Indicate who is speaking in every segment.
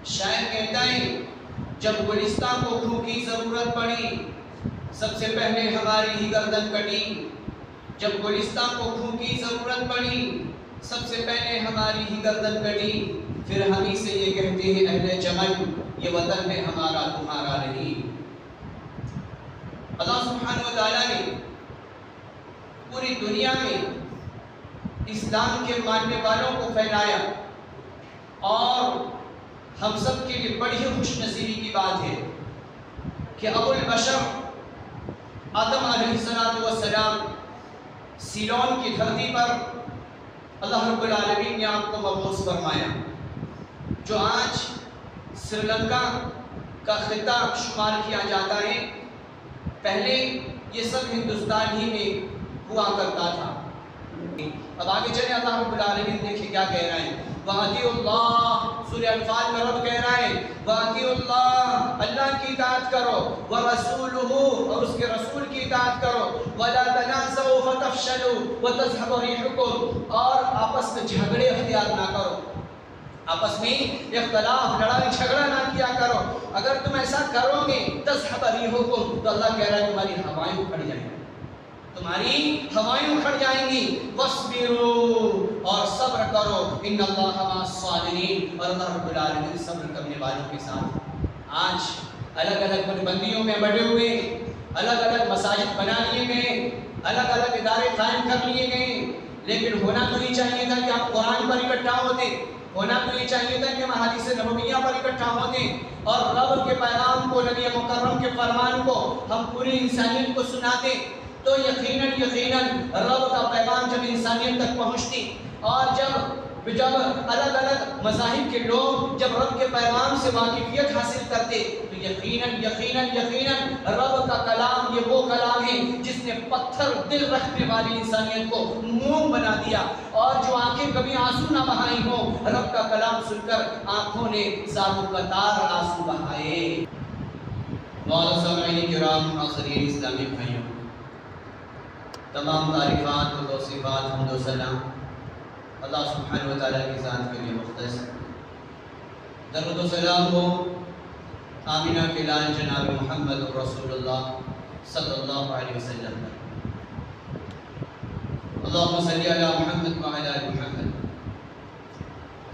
Speaker 1: شاعر کہتا ہے جب گلستان کو خوں کی ضرورت پڑی سب سے پہلے ہماری ہی گردن کٹی. جب گلستان کو خوں کی ضرورت پڑی سب سے پہلے ہماری ہی گردن کٹی. پھر ہم ہی سے یہ کہتے ہیں اہل چمن یہ وطن ہے ہمارا تمہارا نہیں. اللہ سبحانہ و تعالیٰ نے پوری دنیا میں اسلام کے ماننے والوں کو پھیلایا اور ہم سب کے لیے بڑی خوش نصیبی کی بات ہے کہ ابو البشر آدم علیہ السلام سیلون کی دھرتی پر اللہ رب العالمین نے آپ کو مبعوث فرمایا. جو آج سری لنکا کا خطہ شمار کیا جاتا ہے پہلے یہ سب ہندوستان ہی میں ہوا کرتا تھا. اب آگے چلیں اللہ رب العالمین دیکھیں کیا کہہ رہا ہے. وَأَطِيعُوا اللَّهَ سورہ انفال میں رب کہہ رہا ہے وَأَطِيعُوا اللَّهَ اللہ کی اطاعت کرو وَرَسُولُهُ اور اس کے رسول کی اطاعت کرو وَلَا تَنَازَعُوا فَتَفْشَلُوا وَتَذْهَبَ رِيحُكُمْ اور آپس میں جھگڑے اختیار نہ کرو. آپس میں اختلاف لڑائی جھگڑا نہ کیا کرو. اگر تم ایسا کرو گے تَذْهَبَ رِيحُكُمْ تو اللہ کہہ رہا ہے تمہاری ہوائیں اکھڑ جائیں گی تمہاری ہوائیں اکھڑ جائیں گی. وَاصْبِرُوا اور صبر کرو ان اللہ مع الصابرین اور اللہ رب العالمین صبر کرنے والوں کے ساتھ. آج الگ الگ نوبندیوں میں بڑھے ہوئے الگ الگ مساجد بنا لیے گئے الگ الگ ادارے قائم کر لیے گئے لیکن ہونا تو یہ چاہیے تھا کہ ہم قرآن پر اکٹھا ہوتے. ہونا تو یہ چاہیے تھا کہ ہم حدیث نبویہ پر اکٹھا ہوتے اور رب کے پیغام کو نبی مکرم کے فرمان کو ہم پوری انسانیت کو سناتے. تو یقیناً رب کا پیغام جب انسانیت تک پہنچتی اور جب الگ الگ مذاہب کے لوگ جب رب کے پیغام سے واقفیت حاصل کرتے تو یقیناً رب کا کلام یہ وہ کلام ہے جس نے پتھر دل رکھنے والی انسانیت کو موم بنا دیا اور جو آنکھیں کبھی آنسو نہ بہائی ہوں رب کا کلام سن کر آنکھوں نے زاروں قطار آنسو بہائے. مولانا سامعین کرام حاضرین اسلامی بھائیوں تمام تعریفات و توصیفات حمد و ثنا اللہ سبحانہ و تعالیٰ کی ذات کے لیے مختص. درود و سلام ہو آمینہ کے لال جناب محمد رسول اللہ صلی اللہ علیہ وسلم پر. اللہم صلی علی محمد و علی محمد.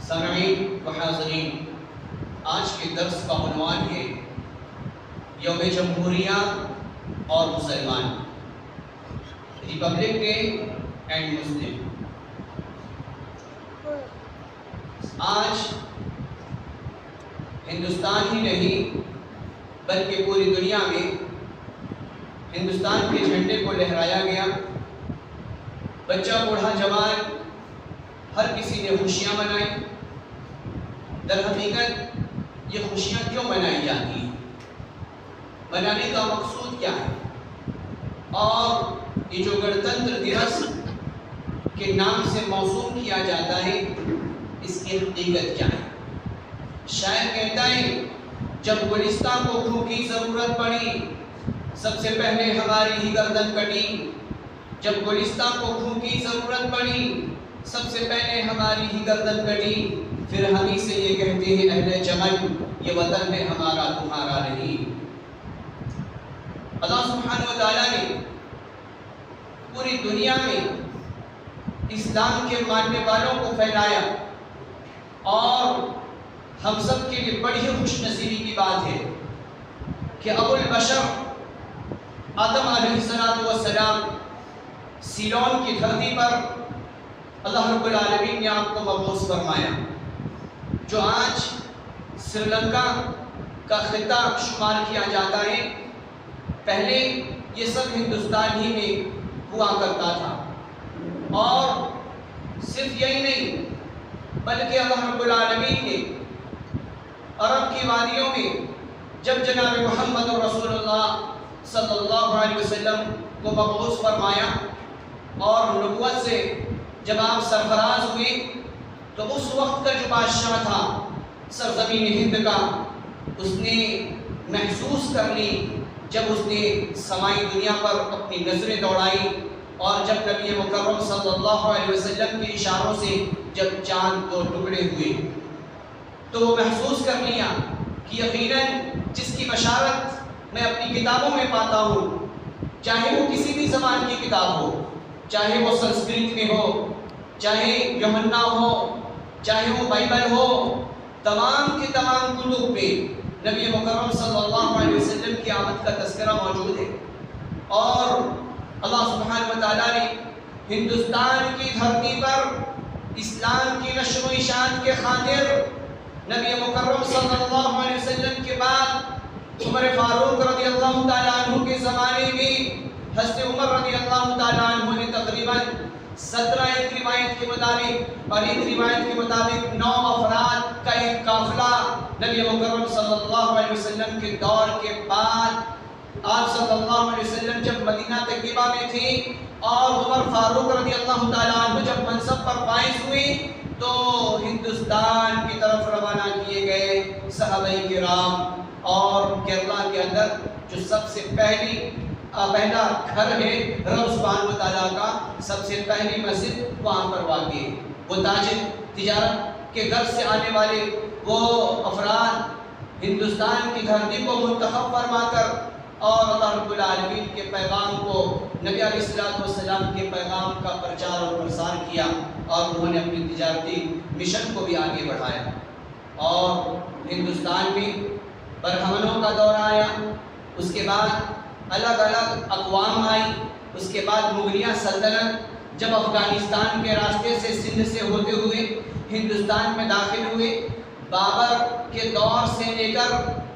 Speaker 1: سامعین و حاضرین آج کے درس کا عنوان ہے یوم جمہوریہ اور مسلمان ریپبلک ڈے اینڈ مسلم. آج ہندوستان ہی نہیں بلکہ پوری دنیا میں ہندوستان کے جھنڈے کو لہرایا گیا. بچہ بوڑھا جوان ہر کسی نے خوشیاں منائی. در حقیقت یہ خوشیاں کیوں منائی جاتی ہیں منانے کا مقصود کیا ہے اور یہ جو گنتنتر دیوس کے نام سے موسوم کیا جاتا ہے اس کی حقیقت کیا ہے. شاعر کہتا ہے جب گلستان کو خوں کی ضرورت پڑی سب سے پہلے ہماری ہی گردن کٹی. جب گلستان کو خوں کی ضرورت پڑی سب سے پہلے ہماری ہی گردن کٹی. پھر ہم ہی سے یہ کہتے ہیں اہل چمن یہ وطن ہے ہمارا تمہارا نہیں. اللہ سبحانہ و تعالیٰ نے پوری دنیا میں اسلام کے ماننے والوں کو پھیلایا اور ہم سب کے لیے بڑی خوش نصیبی کی بات ہے کہ ابو البشر آدم علیہ السلام سیلون کی دھرتی پر اللہ رب العالمین نے آپ کو مبعوث فرمایا. جو آج سری لنکا کا خطہ شمار کیا جاتا ہے پہلے یہ سب ہندوستان ہی میں ہوا کرتا تھا اور صرف یہی نہیں بلکہ اللہ رب العالمین نے عرب کی وادیوں میں جب جناب محمد رسول اللہ صلی اللہ علیہ وسلم کو مبعوث فرمایا اور نبوت سے جب آپ سرفراز ہوئے تو اس وقت کا جو بادشاہ تھا سرزمین ہند کا اس نے محسوس کر لی جب اس نے سمائی دنیا پر اپنی نظریں دوڑائی اور جب نبی مکرم صلی اللہ علیہ وسلم کے اشاروں سے جب چاند کو ٹکڑے ہوئے تو وہ محسوس کر لیا کہ یقیناً جس کی بشارت میں اپنی کتابوں میں پاتا ہوں، چاہے وہ کسی بھی زبان کی کتاب ہو، چاہے وہ سنسکرت میں ہو، چاہے یوحنا ہو، چاہے وہ بائبل ہو، تمام کے تمام کتب پہ نبی مکرم صلی اللہ علیہ وسلم کی آمد کا تذکرہ موجود ہے۔ اور اللہ سبحانہ و تعالیٰ نے ہندوستان کی دھرتی پر اسلام کی نشر و اشاعت کے خاطر نبی مکرم صلی اللہ علیہ وسلم کے بعد عمر فاروق رضی اللہ تعالیٰ عنہ کے زمانے میں حضرت عمر رضی اللہ تعالیٰ عنہ نے تقریباً 17 ایک روایت کے مطابق اور ایک روایت کے مطابق 9 افراد کا ایک قافلہ نبی مکرم صلی اللہ علیہ وسلم کے دور کے بعد آپ صلی اللہ علیہ وسلم جب مدینہ طیبہ میں تھے اور عمر فاروق رضی اللہ تعالیٰ عنہ جب منصب پر فائز ہوئے تو ہندوستان کی طرف روانہ کیے گئے صحابہ کرام۔ اور کیرلا کے اندر جو سب سے پہلا گھر ہے رب سبحانہ و تعالیٰ کا، سب سے پہلی مسجد وہاں پر واقع ہے۔ وہ تاجر تجارت کے غرض سے آنے والے وہ افراد ہندوستان کی دھرتی کو منتخب فرما کر اور اللہ رب العالمین کے پیغام کو، نبی علیہ السلام کے پیغام کا پرچار اور پرسار کیا، اور انہوں نے اپنی تجارتی مشن کو بھی آگے بڑھایا۔ اور ہندوستان میں برہمنوں کا دور آیا، اس کے بعد الگ الگ اقوام آئی، اس کے بعد مغلیہ سلطنت جب افغانستان کے راستے سے سندھ سے ہوتے ہوئے ہندوستان میں داخل ہوئے، بابر کے دور سے لے کر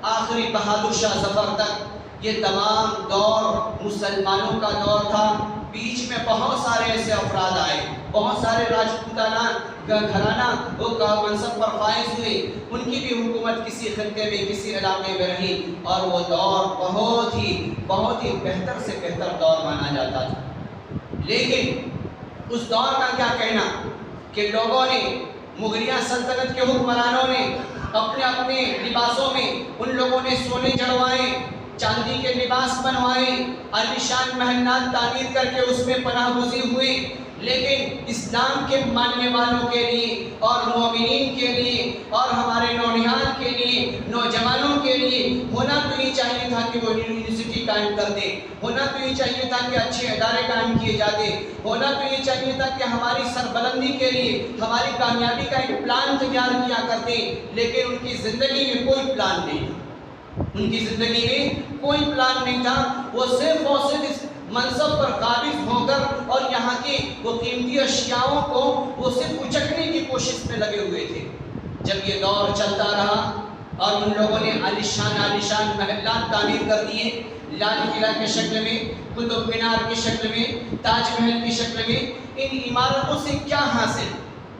Speaker 1: آخری بہادر شاہ ظفر تک یہ تمام دور مسلمانوں کا دور تھا۔ بیچ میں بہت سارے ایسے افراد آئے، بہت سارے راجپوتانہ گھرانہ وہ منصب پر فائز ہوئے، ان کی بھی حکومت کسی خطے میں کسی علاقے میں رہی، اور وہ دور بہت ہی بہتر سے بہتر دور مانا جاتا تھا۔ لیکن اس دور کا کیا کہنا کہ لوگوں نے، مغلیہ سلطنت کے حکمرانوں نے اپنے اپنے لباسوں میں ان لوگوں نے سونے چڑھوائے، چاندی کے لباس بنوائے، عالیشان محلات تعمیر کر کے اس میں پناہ گزین ہوئے، لیکن اسلام کے ماننے والوں کے لیے اور مومنین کے لیے اور ہمارے نونہال کے لیے، نوجوانوں کے لیے ہونا تو یہ چاہیے تھا کہ وہ یونیورسٹی قائم کر دے، ہونا تو یہ چاہیے تھا کہ اچھے ادارے قائم کیے جاتے، ہونا تو یہ چاہیے تھا کہ ہماری سربلندی کے لیے، ہماری کامیابی کا ایک پلان تیار کیا کرتے، لیکن ان کی زندگی میں کوئی پلان نہیں تھا۔ ان کی زندگی میں کوئی پلان نہیں تھا، وہ صرف اور صرف اس منصب پر قابض ہو کر اور یہاں کی وہ قیمتی اشیاءوں کو وہ صرف اچکنے کی کوشش میں لگے ہوئے تھے۔ جب یہ دور چلتا رہا اور ان لوگوں نے عالیشان محلات تعمیر کر دیے، لال قلعہ کی شکل میں، قطب مینار کی شکل میں، تاج محل کی شکل میں، ان عمارتوں سے کیا حاصل؟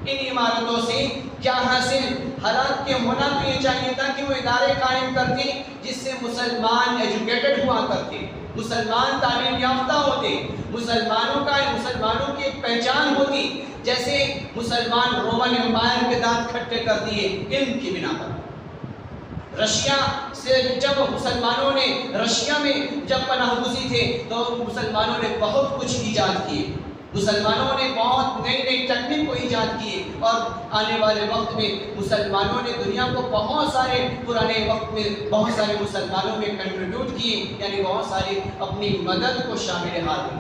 Speaker 1: ان عمارتوں سے کیا حاصل؟ حالات کے ہونا تو یہ چاہیے تھا کہ وہ ادارے قائم کرتے جس سے مسلمان ایجوکیٹڈ ہوا کرتے، مسلمان تعلیم یافتہ ہوتے، مسلمانوں کی ایک پہچان ہوتی، جیسے مسلمان رومن امپائر کے دانت کھٹے کر دیے علم کی بنا پر۔ رشیا سے جب مسلمانوں نے رشیا میں جب پناہ گزین تھے تو مسلمانوں نے بہت کچھ ایجاد کیے، مسلمانوں نے بہت نئی ٹیکنیک کو ایجاد کیے، اور آنے والے وقت میں مسلمانوں نے دنیا کو بہت سارے پرانے وقت میں بہت سارے مسلمانوں نے کنٹریبیوٹ کیے، یعنی بہت ساری اپنی مدد کو شامل حال کی۔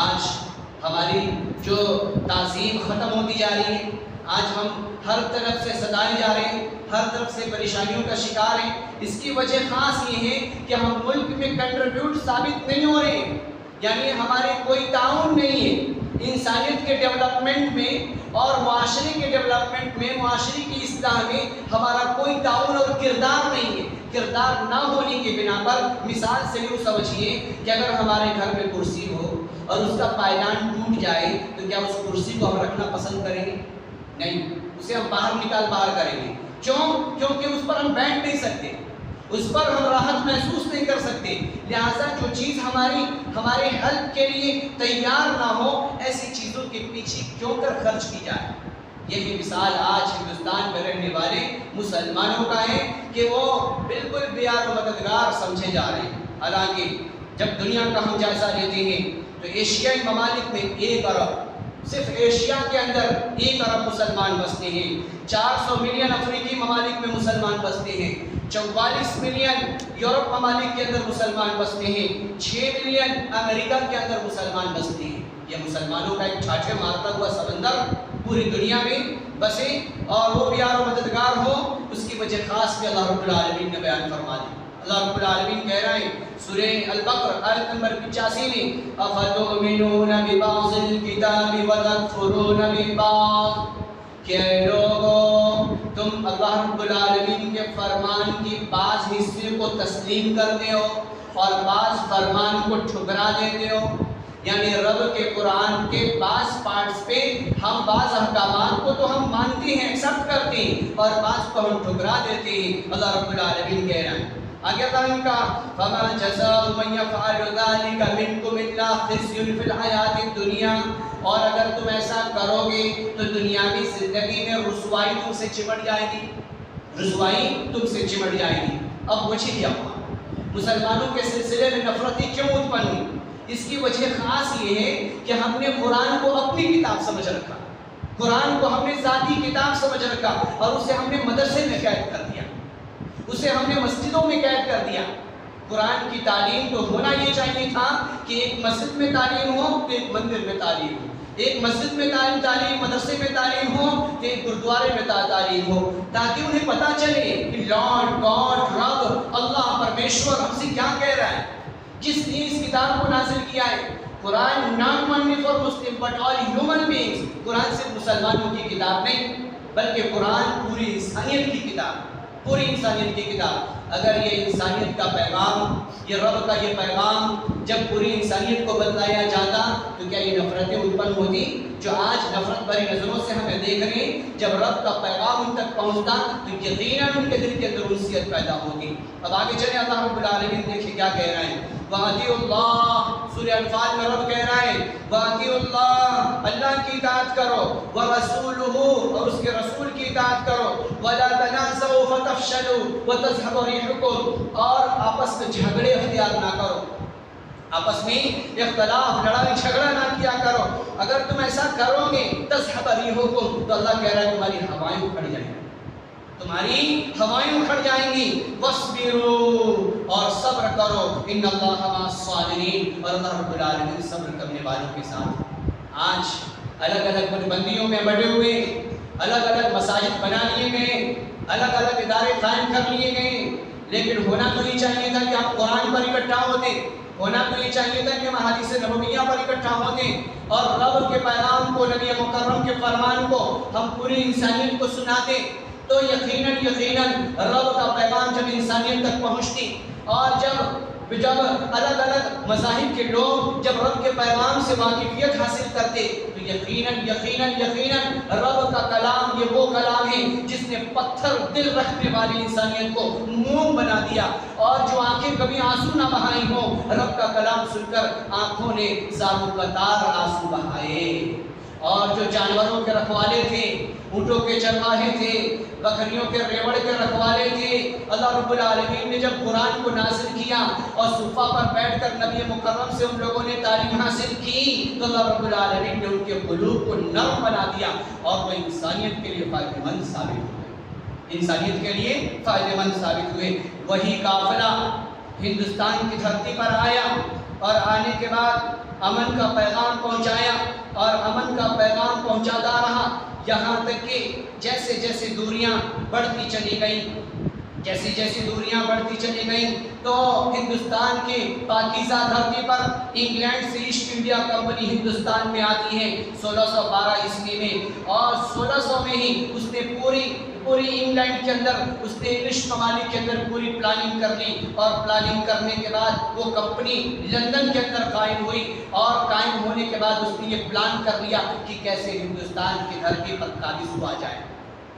Speaker 1: آج ہماری جو تعظیم ختم ہوتی جا رہی ہے، آج ہم ہر طرف سے ستائے جا رہے ہیں، ہر طرف سے پریشانیوں کا شکار ہیں۔ اس کی وجہ خاص یہ ہے کہ ہم ملک میں کنٹریبیوٹ ثابت نہیں ہو رہے ہیں، یعنی ہمارے کوئی تعاون نہیں ہے انسانیت کے ڈیولپمنٹ میں اور معاشرے کے ڈیولپمنٹ میں، معاشرے کی اصلاح میں ہمارا کوئی تعاون اور کردار نہیں ہے۔ کردار نہ ہونے کی بنا پر مثال سے یوں سمجھیے کہ اگر ہمارے گھر میں کرسی ہو اور اس کا پائیدان ٹوٹ جائے تو کیا اس کرسی کو ہم رکھنا پسند کریں گے؟ نہیں، اسے ہم باہر کریں گے۔ کیونکہ اس پر ہم بیٹھ نہیں سکتے، اس پر ہم راحت محسوس نہیں کر سکتے، لہٰذا جو چیز ہمارے ہیلپ کے لیے تیار نہ ہو، ایسی چیزوں کے پیچھے کیوں کر خرچ کی جائے۔ یہی مثال آج ہندوستان میں رہنے والے مسلمانوں کا ہے کہ وہ بالکل بیار و مددگار سمجھے جا رہے ہیں، حالانکہ جب دنیا کا ہم جائزہ لیتے ہیں تو ایشیائی ممالک میں 1 ارب صرف ایشیا کے اندر 1 ارب مسلمان بستے ہیں، 400 ملین افریقی ممالک میں مسلمان بستے ہیں، 44 ملین یورپ ممالک کے اندر مسلمان بستے ہیں، 6 ملین امریکہ کے اندر مسلمان بستے ہیں۔ یہ مسلمانوں کا ایک چھاٹے مارتا ہوا سمندر پوری دنیا میں بسے اور وہ پیار و مددگار ہو، اس کی وجہ خاص بھی اللہ رب العالمین نے بیان فرما دی۔ اللہ رب العالمین کہہ رہے ہیں سورہ البقرہ آیت نمبر 85 میں افتؤمنون ببعض الکتاب وتکفرون ببعض، کہ اے لوگوں تم اللہ رب العالمین کے فرمان کی بعض حصے کو تسلیم کرتے ہو اور بعض فرمان کو ٹھکرا دیتے ہو، یعنی رب کے قرآن کے بعض پارٹس پہ ہم بعض احکامات کو تو ہم مانتے ہیں، ایکسپٹ کرتے ہیں، اور بعض کو ہم ٹھکرا دیتے ہیں۔ اللہ رب العالمین کہہ رہے ہیں آگے تعلیم کا فَمَا جَزَاءُ مَن يَفْعَلُ ذَلِكَ مِنكُمْ إِلَّا خِزْيٌ فِي الْحَيَاةِ الدُّنْيَا، اور اگر تم ایسا کرو گے تو دنیاوی زندگی میں رسوائی تم سے چمٹ جائے گی، رسوائی تم سے چمٹ جائے گی۔ اب وجہ کیا ہوا؟ مسلمانوں کے سلسلے میں نفرتی کیوں اتپن ہوئی؟ اس کی وجہ خاص یہ ہے کہ ہم نے قرآن کو اپنی کتاب سمجھ رکھا، قرآن کو ہم نے ذاتی کتاب سمجھ رکھا اور اسے ہم نے مدرسے میں قید کر دیا، اسے ہم نے مسجدوں میں قید کر دیا۔ قرآن کی تعلیم تو ہونا یہ چاہیے تھا کہ ایک مسجد میں تعلیم ہو تو ایک مندر میں تعلیم ہو، ایک مسجد میں تعلیم مدرسے میں تعلیم ہو تو ایک گردوارے میں تعلیم ہو، تاکہ انہیں پتہ چلے کہ لارڈ گاڈ رب اللہ پرمیشور ہم سے کیا کہہ رہا ہے۔ جس نے اس کتاب کو نازل کیا ہے، Quran not only for Muslim but all human beings, Quran صرف مسلمانوں کی کتاب نہیں بلکہ قرآن پوری انسانیت کی کتاب، پوری انسانیت کی کتاب۔ اگر یہ انسانیت کا پیغام، یہ رب کا یہ پیغام جب پوری انسانیت کو بتلایا جاتا تو کیا یہ نفرتیں اتپن ہوتی جو آج نفرت بھری نظروں سے ہمیں دیکھ رہے ہیں؟ جب رب کا پیغام ان تک پہنچتا تو یقیناً ان کے دل کے اندر انسیت پیدا ہوتی۔ اب آگے چلیں اللہ رب العالمین دیکھیں کیا کہہ رہے ہیں، وَأَطِيعُوا اللَّهَ، سورہ انفال میں رب کہہ رہا ہے وَأَطِيعُوا اللَّهَ، اللہ کی اطاعت کرو، وَرَسُولُهُ، اور اس کے رسول کی اطاعت کرو، وَلَا تَنَازَعُوا فَتَفْشَلُوا وَتَذْهَبَ رِيحُكُمْ، اور آپس میں جھگڑے اختیار نہ کرو، آپس میں اختلاف لڑائی جھگڑا نہ کیا کرو۔ اگر تم ایسا کرو گے تذهب ريحكم، تو اللہ کہہ رہا ہے تمہاری ہوائیں اکھڑ جائیں گی، تمہاری ہوائیں اکھڑ جائیں گی۔ وَاصْبِرُوا، اور صبر کرو، إِنَّ اللَّهَ مَعَ الصَّابِرِينَ، اور اللہ رب العالمین صبر کرنے والوں کے ساتھ۔ آج الگ الگ بندیوں میں بٹے ہوئے، الگ الگ مساجد بنا لیے گئے، الگ الگ ادارے قائم کر لیے گئے، لیکن ہونا تو یہ چاہیے تھا کہ ہم قرآن پر اکٹھا ہوتے، ہونا تو یہ چاہیے تھا کہ ہم حدیث نبویہ پر اکٹھا ہوتے اور رب کے پیغام کو، نبی مکرم کے فرمان کو ہم پوری انسانیت کو سناتے، تو یقیناً رب کا پیغام جب انسانیت تک پہنچتی اور جب الگ الگ مذاہب کے لوگ جب رب کے پیغام سے واقفیت حاصل کرتے تو یقیناً رب کا کلام یہ وہ کلام ہے جس نے پتھر دل رکھنے والی انسانیت کو موم بنا دیا، اور جو آنکھیں کبھی آنسو نہ بہائی ہوں، رب کا کلام سن کر آنکھوں نے زاروں قطار آنسو بہائے۔ اور جو جانوروں کے رکھوالے تھے، اونٹوں کے چرواہے تھے، بکریوں کے ریوڑ کے رکھوالے تھے، اللہ رب العالمین نے جب قرآن کو نازل کیا اور صفہ پر بیٹھ کر نبی مکرم سے ان لوگوں نے تعلیم حاصل کی تو اللہ رب العالمین نے ان کے قلوب کو نرم بنا دیا اور وہ انسانیت کے لیے فائدہ مند ثابت ہوئے، انسانیت کے لیے فائدہ مند ثابت ہوئے۔ وہی قافلہ ہندوستان کی دھرتی پر آیا اور آنے کے بعد امن کا پیغام پہنچایا اور امن کا پیغام پہنچاتا رہا، یہاں تک کہ جیسے جیسے دوریاں بڑھتی چلی گئیں، جیسی جیسی دوریاں بڑھتی چلی گئیں تو ہندوستان کے پاکیزہ دھرتی پر انگلینڈ سے ایسٹ انڈیا کمپنی ہندوستان میں آتی ہے 1612 عیسوی میں، اور 1600 میں ہی اس نے پوری انگلینڈ کے اندر، اس نے انگلش ممالک کے اندر پوری پلاننگ کر لی، اور پلاننگ کرنے کے بعد وہ کمپنی لندن کے اندر قائم ہوئی، اور قائم ہونے کے بعد اس نے یہ پلان کر لیا کہ کیسے ہندوستان کی دھرتی پر قابض ہوا جائے،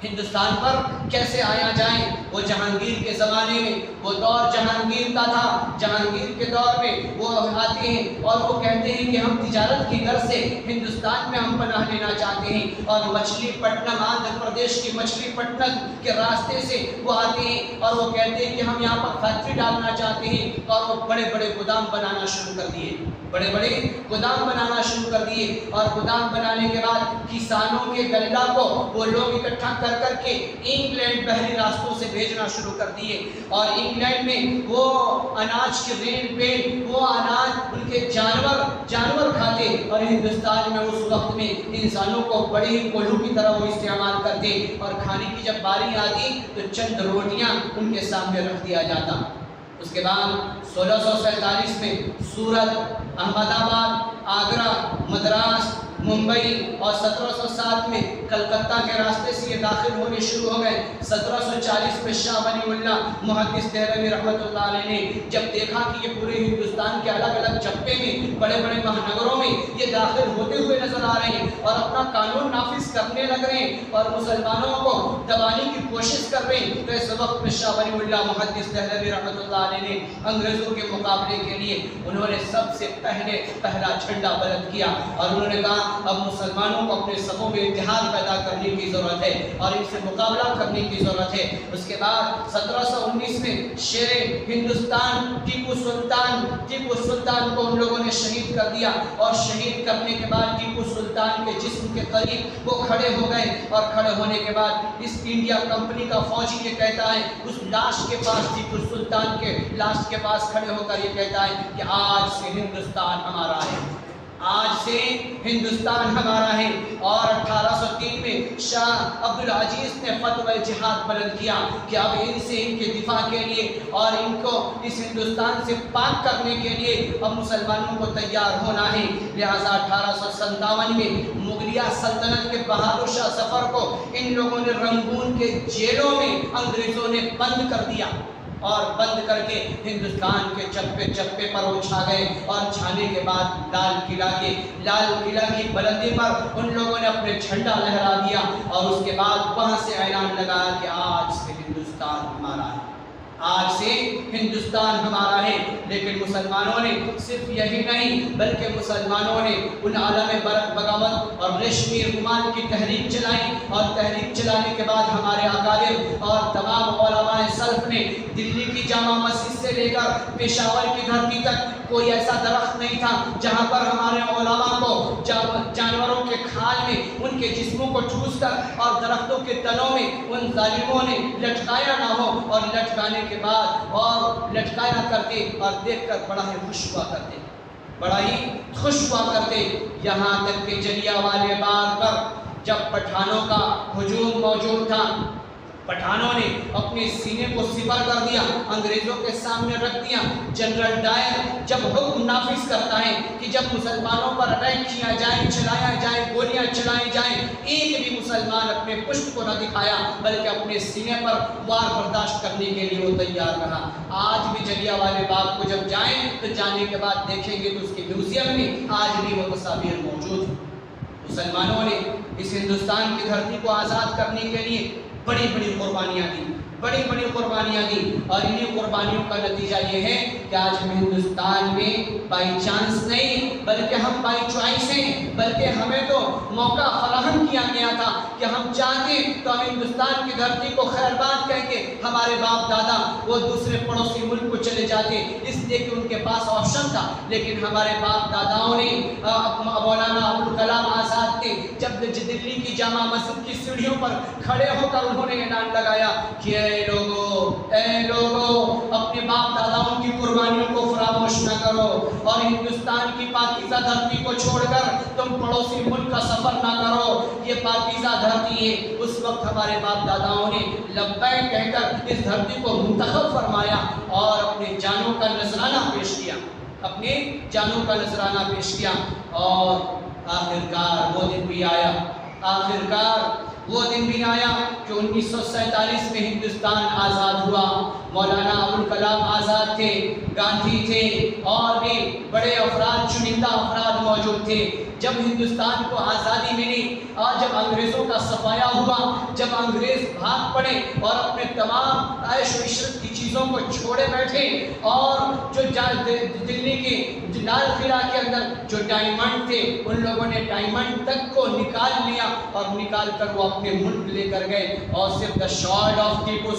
Speaker 1: ہندوستان پر کیسے آیا جائے۔ وہ جہانگیر کے زمانے میں، وہ دور جہانگیر کا تھا، جہانگیر کے دور میں وہ آتے ہیں اور وہ کہتے ہیں کہ ہم تجارت کی غرض سے ہندوستان میں ہم پناہ لینا چاہتے ہیں، اور مچھلی پٹنم آندھرا پردیش کی مچھلی پٹنم کے راستے سے وہ آتے ہیں اور وہ کہتے ہیں کہ ہم یہاں پر فیکٹری ڈالنا چاہتے ہیں، اور وہ بڑے بڑے گودام بنانا شروع کر دیے، بڑے بڑے گودام بنانا شروع کر دیے، اور گودام بنانے کے بعد کسانوں کے غلہ کو وہ لوگ اکٹھا کر کے انگلینڈ بحری راستوں سے بھیجنا شروع کر دیے، اور انگلینڈ میں وہ اناج کے رین پہ وہ اناج ان کے جانور کھاتے، اور ہندوستان میں اس وقت میں انسانوں کو بڑے ہی کولو کی طرح وہ استعمال کرتے، اور کھانے کی جب باری آتی تو چند روٹیاں ان کے سامنے رکھ دیا جاتا۔ اس کے بعد 1647 میں سورت، احمد آباد، آگرہ، مدراس، ممبئی، اور 1707 میں کلکتہ کے راستے سے یہ داخل ہونے شروع ہو گئے۔ 1740 میں شاہ ولی اللہ محدث دہلوی رحمۃ اللہ علیہ نے جب دیکھا کہ یہ پورے ہندوستان کے الگ الگ چپے میں، بڑے بڑے مہانگروں میں یہ داخل ہوتے ہوئے نظر آ رہے ہیں اور اپنا قانون نافذ کرنے لگ رہے ہیں اور مسلمانوں کو دبانے کی کوشش کر رہے ہیں، تو اس وقت میں شاہ ولی اللہ محدث دہلوی رحمۃ اللہ علیہ نے انگریزوں کے مقابلے کے لیے انہوں نے سب سے پہلا جھنڈا بلند کیا، اور انہوں نے کہا اب مسلمانوں کو اپنے صفوں میں اتحاد پیدا کرنے کی ضرورت ہے اور ان سے مقابلہ کرنے کی ضرورت ہے۔ اس کے بعد 1719 میں شیر ہندوستان ٹیپو سلطان کو ان لوگوں نے شہید کر دیا، اور شہید کرنے کے بعد ٹیپو سلطان کے جسم کے قریب وہ کھڑے ہو گئے، اور کھڑے ہونے کے بعد اس انڈیا کمپنی کا فوجی یہ کہتا ہے اس لاش کے پاس، ٹیپو سلطان کے لاش کے پاس کھڑے ہو کر یہ کہتا ہے کہ آج سے ہندوستان ہمارا ہے، آج سے ہندوستان ہمارا ہے۔ اور 1803 میں شاہ عبد العزیز نے فتوی جہاد بلند کیا کہ اب ان سے ان کے دفاع کے لیے اور ان کو اس ہندوستان سے پاک کرنے کے لیے اب مسلمانوں کو تیار ہونا ہے۔ لہٰذا 1857 میں مغلیہ سلطنت کے بہادر شاہ ظفر کو ان لوگوں نے رنگون کے جیلوں میں انگریزوں نے بند کر دیا، اور بند کر کے ہندوستان کے چپے پر وہ چھا گئے، اور چھانے کے بعد لال قلعہ کی بلندی پر ان لوگوں نے اپنے جھنڈا لہرا دیا، اور اس کے بعد وہاں سے اعلان لگایا کہ آج سے ہندوستان ہمارا ہے، آج سے ہندوستان ہمارا ہے۔ لیکن مسلمانوں نے صرف یہی نہیں بلکہ مسلمانوں نے ان عالم بغاوت اور ریشمی رومال کی تحریک چلائی، اور تحریک چلانے کے بعد ہمارے اکابر اور تمام علماء سلف نے دلی کی جامع مسجد سے لے کر پشاور کی دھرتی تک کوئی ایسا درخت نہیں تھا جہاں پر ہمارے علماء کو جانوروں کے کھال میں ان کے جسموں کو ٹھوس کر اور درختوں کے تنوں میں ان ظالموں نے لٹکایا نہ ہو، اور لٹکانے کے بعد اور لٹکایا کرتے اور دیکھ کر بڑا ہی خوش ہوا کرتے، یہاں تک کہ جلیانوالے باغ پر جب پٹھانوں کا ہجوم موجود تھا، پٹھانوں نے اپنے سینے کو سپر کر دیا، انگریزوں کے سامنے رکھ دیا۔ جنرل ڈائر جب حکم نافذ کرتا ہے کہ جب مسلمانوں پر اٹیک کیا جائے، چلایا جائے، گولیاں چلائی جائیں، ایک بھی مسلمان اپنے پشت کو نہ دکھایا بلکہ اپنے سینے پر وار برداشت کرنے کے لیے وہ تیار رہا۔ آج بھی جلیانوالے باغ کو جب جائیں تو جانے کے بعد دیکھیں گے تو اس کے میوزیم میں آج بھی وہ تصاویر موجود ہیں۔ مسلمانوں نے اس ہندوستان کی دھرتی کو آزاد کرنے کے لیے بڑی بڑی قربانیاں دی، اور انہیں قربانیوں کا نتیجہ یہ ہے کہ آج ہم ہندوستان میں بائی چانس نہیں بلکہ ہم بائی چوائس ہیں، بلکہ ہمیں تو موقع فراہم کیا گیا تھا کہ ہم چاہتے تو ہم ہندوستان کی دھرتی کو خیر بات کہہ کے ہمارے باپ دادا وہ دوسرے پڑوسی ملک کو چلے جاتے، اس لیے کہ ان کے پاس آپشن تھا۔ لیکن ہمارے باپ داداؤں نے مولانا ابوالکلام آزاد نے جب دلی کی جامع مسجد کی سیڑھیوں پر کھڑے ہو کر انہوں نے اعلان لگایا کہ اے لوگو اپنے باپ داداؤں کی قربانیوں کو فراموش نہ کرو، اور ہندوستان کی پاکیزہ دھرتی کو چھوڑ کر تم پڑوسی ملک کا سفر نہ کرو، یہ پاکیزہ دھرتی ہے۔ اس وقت ہمارے باپ داداؤں نے لبیک کہہ کر اس دھرتی کو منتخب فرمایا اور اپنے جانوں کا نذرانہ پیش کیا، اور آخرکار وہ دن بھی آیا، آخرکار وہ دن بھی آیا کہ 1947 میں ہندوستان آزاد ہوا. مولانا ابوالکلام آزاد تھے، گاندھی تھے، اور بھی بڑے افراد، چنندہ افراد موجود تھے. جب ہندوستان کو آزادی ملی اور جب انگریزوں کا صفایا ہوا، جب انگریز بھاگ پڑے اور اپنے تمام عیش و عشرت کی چیزوں کو چھوڑے بیٹھے، اور جو دلی کے لال قلعہ کے اندر جو ڈائمنڈ تھے، ان لوگوں نے ڈائمنڈ تک کو نکال لیا اور نکال کر وہ اپنے ملک لے کر گئے. اور صرف دا شارڈ آف ٹیپو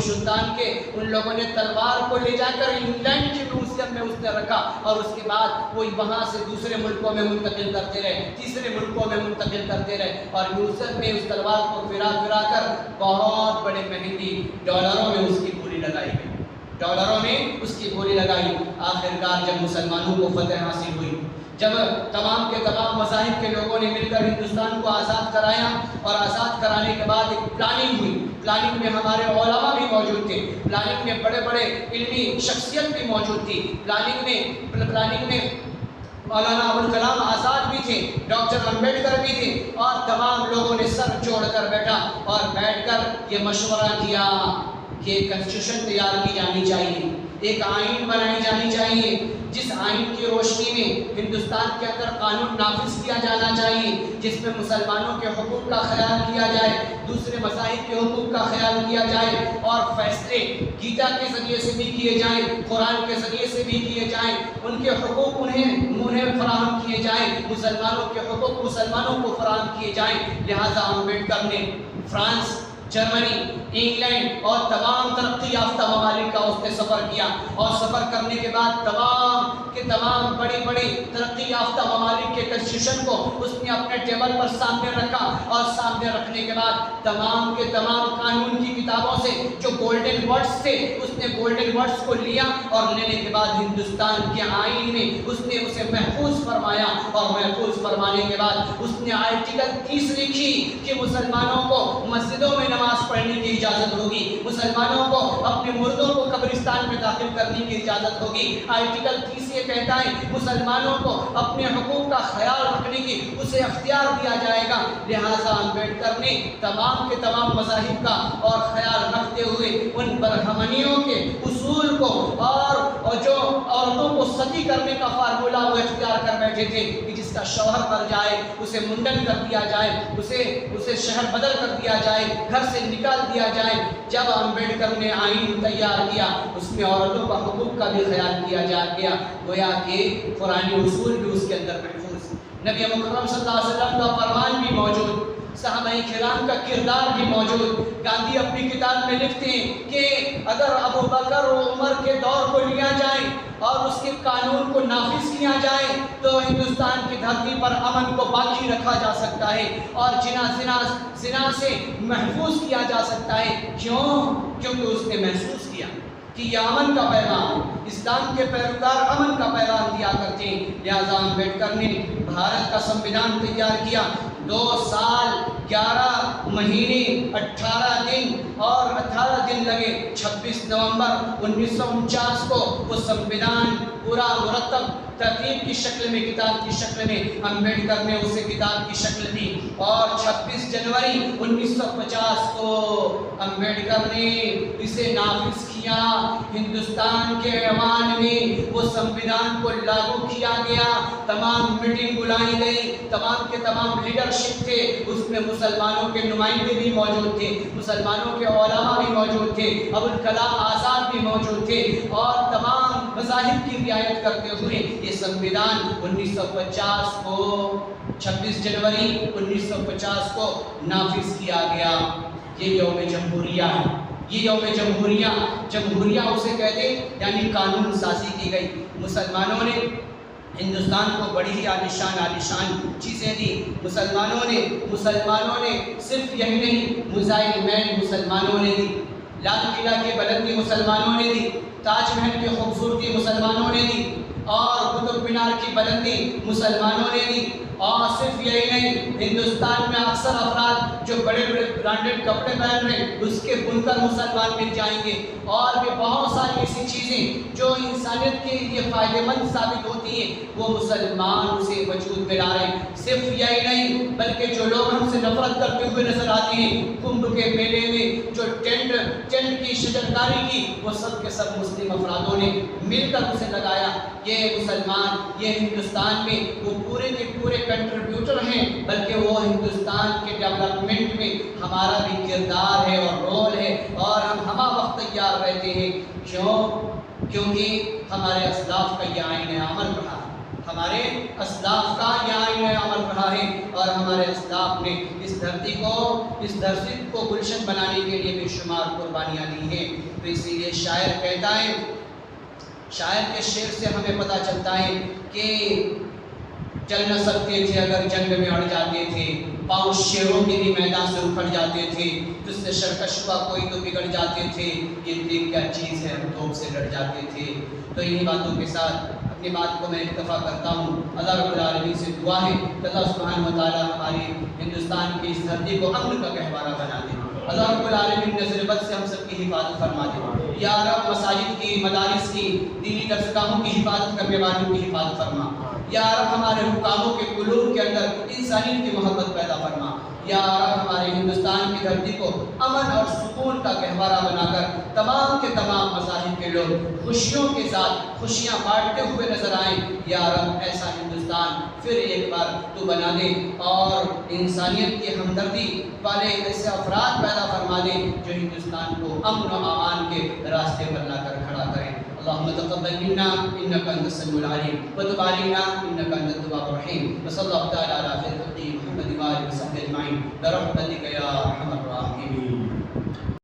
Speaker 1: سلطان کے ان لوگوں نے تلوار کو لے جا کر انگلینڈ کے میوزیم میں اس نے رکھا، اور اس کے بعد وہ وہاں سے دوسرے ملکوں میں منتقل کرتے رہے، تیسرے ملکوں میں منتقل کرتے رہے، اور میوزیم میں اس تلوار کو پھرا کر بہت بڑے مہنگی ڈالروں میں اس کی بولی لگائی گئی، ڈالروں میں اس کی بولی لگائی. آخرکار جب مسلمانوں کو فتح حاصل ہوئی، جب تمام کے تمام مذاہب کے لوگوں نے مل کر ہندوستان کو آزاد کرایا، اور آزاد کرانے کے بعد ایک پلاننگ ہوئی. پلاننگ میں ہمارے علماء بھی موجود تھے، پلاننگ میں بڑے بڑے علمی شخصیت بھی موجود تھی. پلاننگ میں مولانا ابوالکلام آزاد بھی تھے، ڈاکٹر امبیڈکر بھی تھے، اور تمام لوگوں نے سر جوڑ کر بیٹھا اور بیٹھ کر یہ مشورہ کیا کہ ایک کنسٹیٹیوشن تیار کی جانی چاہیے، ایک آئین بنائی جانی چاہیے، جس آئین کی روشنی میں ہندوستان کے اندر قانون نافذ کیا جانا چاہیے، جس میں مسلمانوں کے حقوق کا خیال کیا جائے، دوسرے مذاہب کے حقوق کا خیال کیا جائے، اور فیصلے گیتا کے ذریعے سے بھی کیے جائیں، قرآن کے ذریعے سے بھی کیے جائیں، ان کے حقوق انہیں فراہم کیے جائیں، مسلمانوں کے حقوق مسلمانوں کو فراہم کیے جائیں. لہٰذا امبیڈکر نے فرانس، جرمنی، انگلینڈ اور تمام ترقی یافتہ ممالک کا اس نے سفر کیا، اور سفر کرنے کے بعد تمام کے تمام بڑی بڑی ترقی یافتہ ممالک کے کنسٹیٹیوشن کو اس نے اپنے ٹیبل پر سامنے رکھا، اور سامنے رکھنے کے بعد تمام کے تمام قانون کی کتابوں سے جو گولڈن ورڈز تھے، اس نے گولڈن ورڈز کو لیا، اور لینے کے بعد ہندوستان کے آئین میں اس نے اسے محفوظ فرمایا، اور محفوظ فرمانے کے بعد اس نے آرٹیکل 30 لکھی کہ مسلمانوں کو مسجدوں میں نماز پڑھنے کی اجازت ہوگی، مسلمانوں کو اپنے مردوں کو قبرستان میں داخل کرنے کی اجازت ہوگی. آرٹیکل 30 یہ کہتا ہے مسلمانوں کو اپنے حقوق کا خیال رکھنے کی اسے اختیار دیا جائے گا. لہٰذا امبیڈکر نے تمام کے تمام مذاہب کا اور خیال رکھتے ہوئے ان برہمنیوں کے اصول کو اور جو عورتوں کو ستی کرنے کا فارمولہ وہ اختیار کر بیٹھے تھے کہ جس کا شوہر مر جائے اسے منڈن کر دیا جائے، اسے شہر بدل کر دیا جائے، گھر سے نکال دیا جائے. جب امبیڈکر نے آئین تیار کیا اس میں عورتوں کا حقوق کا بھی خیال کیا گیا، گویا کہ قرآنی اصول بھی اس کے اندر محفوظ، نبی مکرم صلی اللہ علیہ وسلم کا فرمان بھی موجود، صحابہ کرام کا کردار بھی موجود. گاندھی اپنی کتاب میں لکھتے ہیں کہ اگر ابو بکر و عمر کے دور کو لیا جائے اور اس کے قانون کو نافذ کیا جائے تو ہندوستان کی دھرتی پر امن کو باقی رکھا جا سکتا ہے اور زنا سے محفوظ کیا جا سکتا ہے. کیونکہ اس نے محسوس کیا کہ یہ امن کا پیغام، اسلام کے پیروکار امن کا پیغام دیا کرتے ہیں. لہٰذا امبیڈکر نے بھارت کا سمویدھان تیار کیا. 2 سال 11 مہینے 18 دن اور 18 دن لگے. 26 نومبر 1949 کو وہ سمویدھان پورا مرتب ترتیب کی شکل میں، کتاب کی شکل میں امبیڈکر نے اسے کتاب کی شکل دی. اور 26 جنوری 1950 کو امبیڈکر نے اسے نافذ کیا. ہندوستان کے ایوان میں وہ سمویدھان کو لاگو کیا گیا. تمام میٹنگ بلائی گئی، تمام کے تمام لیڈرشپ تھے، اس میں مسلمانوں کے نمائندے بھی موجود تھے، مسلمانوں کے علماء بھی موجود تھے، ابوالکلام آزاد بھی موجود تھے، اور تمام مذاہب کی رعایت کرتے ہوئے یہ سمویدھان 1950 کو 26 جنوری 1950 کو نافذ کیا گیا. یہ یوم جمہوریہ ہے. یہ یوم جمہوریہ اسے کہتے یعنی قانون سازی کی گئی. مسلمانوں نے ہندوستان کو بڑی ہی عالیشان چیزیں دی. مسلمانوں نے صرف یہی نہیں، میزائل مین مسلمانوں نے دی، لال قلعہ کی بلندی مسلمانوں نے دی، تاج محل کی خوبصورتی مسلمانوں نے دی، اور قطب مینار کی بلندی مسلمانوں نے دی۔ اور صرف یہی نہیں، ہندوستان میں اکثر افراد جو بڑے بڑے برانڈڈ کپڑے پہن رہے ہیں اس کے بنکر مسلمان مل جائیں گے، اور بھی بہت ساری ایسی چیزیں جو انسانیت کے لیے فائدہ مند ثابت ہوتی ہیں وہ مسلمان اسے وجود میں لا رہے ہیں۔ صرف یہی نہیں بلکہ جو لوگ ہم سے نفرت کرتے ہوئے نظر آتے ہیں کنبھ کے میلے میں جو ٹینٹ کی شجرکاری کی، وہ سب کے سب مسلم افرادوں نے مل کر اسے لگایا۔ یہ مسلمان، یہ ہندوستان میں وہ پورے کے پورے کنٹریبیوٹر ہیں، بلکہ وہ ہندوستان کے ڈیولپمنٹ میں ہمارا بھی کردار ہے اور رول ہے، اور ہم ہمہ وقت تیار رہتے ہیں۔ کیونکہ ہمارے اسلاف کا یہ آئین عمل رہا ہے، ہمارے اسلاف کا یہ آئین عمل رہا ہے، اور ہمارے اسلاف نے اس دھرتی کو گلشن بنانے کے لیے بے شمار قربانیاں دی ہیں۔ تو اسی لیے شاعر کہتا ہے، شاعر کے شعر سے ہمیں پتہ چلتا ہے کہ چل نہ سکتے تھے اگر جنگ میں اڑ جاتے تھے، پاؤں شیروں کے لیے میدان سے اکھڑ جاتے تھے، جس سے شرکش ہوا کوئی تو بگڑ جاتے تھے، یہ دیکھ کیا چیز ہے ہم توپ سے ڈر جاتے تھے۔ تو انہی باتوں کے ساتھ اپنی بات کو میں اکتفا کرتا ہوں۔ اللہ رب العالمین سے دعا ہے کہ اللہ سبحانہ و تعالیٰ ہماری ہندوستان کی اس دھرتی کو امن کا گہوارہ بنا دے۔ اللہ رب العالمین نظر بد سے ہم سب کی حفاظت فرما دے۔ یا رب مساجد کی، مدارس کی، دینی درسگاہوں کی حفاظت کرنے والوں کی حفاظت فرما۔ یا رب ہمارے حکاموں کے قلوب کے اندر انسانیت کی محبت پیدا فرما۔ یا رب ہمارے ہندوستان کی دھرتی کو امن اور سکون کا گہوارہ بنا کر تمام کے تمام مذاہب کے لوگ خوشیوں کے ساتھ خوشیاں بانٹتے ہوئے نظر آئیں۔ یا رب ایسا ہندوستان پھر ایک بار تو بنا دے، اور انسانیت کی ہمدردی والے ایسے افراد پیدا فرما دے جو ہندوستان کو امن و امان کے راستے پر لا کر کھڑا کریں۔ اللهم تقبل منا انك انت السميع العليم وتب علينا انك انت التواب الرحيم، وصلى الله تعالى على خير خلقه محمد وآله وصحبه اجمعين برحمتك يا ارحم الراحمين۔